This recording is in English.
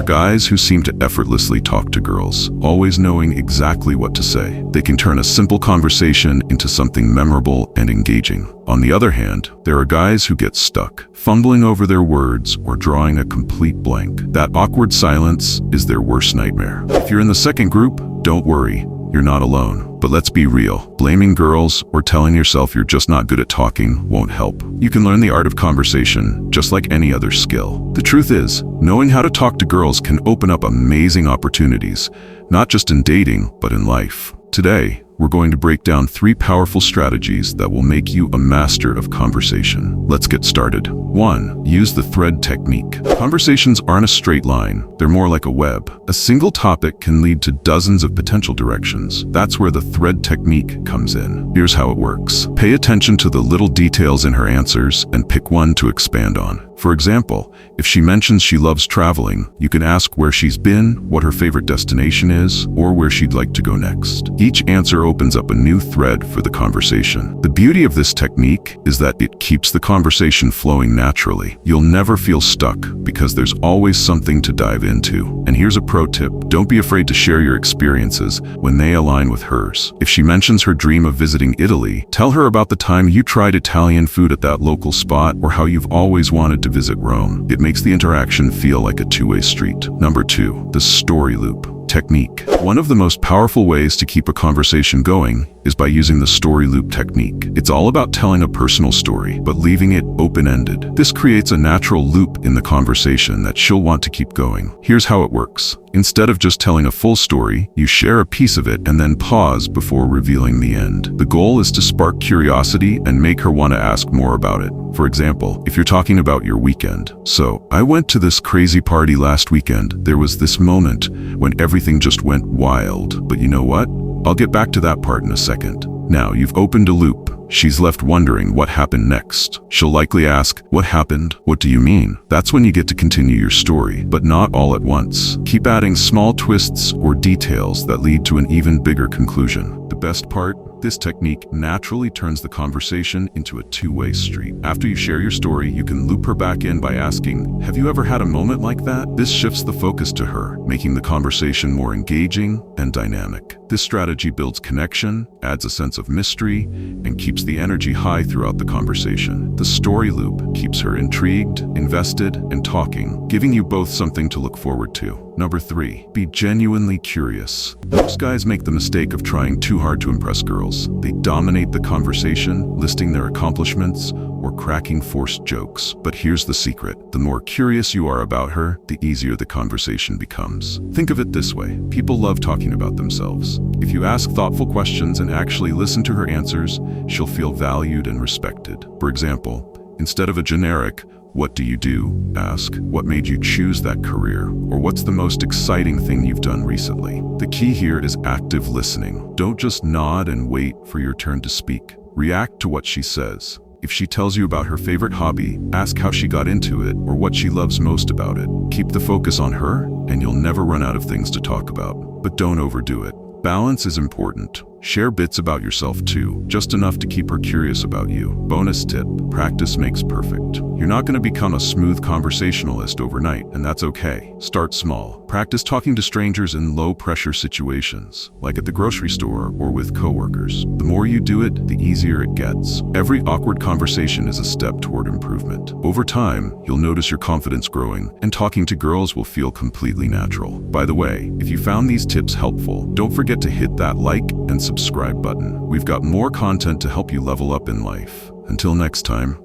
guys who seem to effortlessly talk to girls, always knowing exactly what to say. They can turn a simple conversation into something memorable and engaging. On the other hand, there are guys who get stuck, fumbling over their words or drawing a complete blank. That awkward silence is their worst nightmare. If you're in the second group, don't worry. You're not alone. But let's be real. Blaming girls or telling yourself you're just not good at talking won't help. You can learn the art of conversation just like any other skill. The truth is, knowing how to talk to girls can open up amazing opportunities, not just in dating, but in life. Today, we're going to break down 3 powerful strategies that will make you a master of conversation. Let's get started. 1. Use the thread technique. Conversations aren't a straight line. They're more like a web. A single topic can lead to dozens of potential directions. That's where the thread technique comes in. Here's how it works. Pay attention to the little details in her answers and pick one to expand on. For example, if she mentions she loves traveling, you can ask where she's been, what her favorite destination is, or where she'd like to go next. Each answer opens up a new thread for the conversation. The beauty of this technique is that it keeps the conversation flowing naturally. You'll never feel stuck because there's always something to dive into. And here's a pro tip. Don't be afraid to share your experiences when they align with hers. If she mentions her dream of visiting Italy, tell her about the time you tried Italian food at that local spot or how you've always wanted to visit Rome. It makes the interaction feel like a two-way street. Number 2, the story loop technique. One of the most powerful ways to keep a conversation going is by using the story loop technique. It's all about telling a personal story, but leaving it open-ended. This creates a natural loop in the conversation that she'll want to keep going. Here's how it works. Instead of just telling a full story, you share a piece of it and then pause before revealing the end. The goal is to spark curiosity and make her want to ask more about it. For example, if you're talking about your weekend. So, I went to this crazy party last weekend. There was this moment when everything just went wild. But you know what? I'll get back to that part in a second. Now, you've opened a loop. She's left wondering what happened next. She'll likely ask, "What happened? What do you mean?" That's when you get to continue your story, but not all at once. Keep adding small twists or details that lead to an even bigger conclusion. The best part? This technique naturally turns the conversation into a two-way street. After you share your story, you can loop her back in by asking, "Have you ever had a moment like that?" This shifts the focus to her, making the conversation more engaging and dynamic. This strategy builds connection, adds a sense of mystery, and keeps the energy high throughout the conversation. The story loop keeps her intrigued, invested, and talking, giving you both something to look forward to. Number 3, be genuinely curious. Most guys make the mistake of trying too hard to impress girls. They dominate the conversation, listing their accomplishments or cracking forced jokes. But here's the secret. The more curious you are about her, the easier the conversation becomes. Think of it this way. People love talking about themselves. If you ask thoughtful questions and actually listen to her answers, she'll feel valued and respected. For example, instead of a generic, "What do you do?" ask, "What made you choose that career?" Or "What's the most exciting thing you've done recently?" The key here is active listening. Don't just nod and wait for your turn to speak. React to what she says. If she tells you about her favorite hobby, ask how she got into it or what she loves most about it. Keep the focus on her, and you'll never run out of things to talk about. But don't overdo it. Balance is important. Share bits about yourself too, just enough to keep her curious about you. Bonus tip, practice makes perfect. You're not going to become a smooth conversationalist overnight, and that's okay. Start small. Practice talking to strangers in low-pressure situations, like at the grocery store or with coworkers. The more you do it, the easier it gets. Every awkward conversation is a step toward improvement. Over time, you'll notice your confidence growing, and talking to girls will feel completely natural. By the way, if you found these tips helpful, don't forget to hit that like and subscribe button. We've got more content to help you level up in life. Until next time.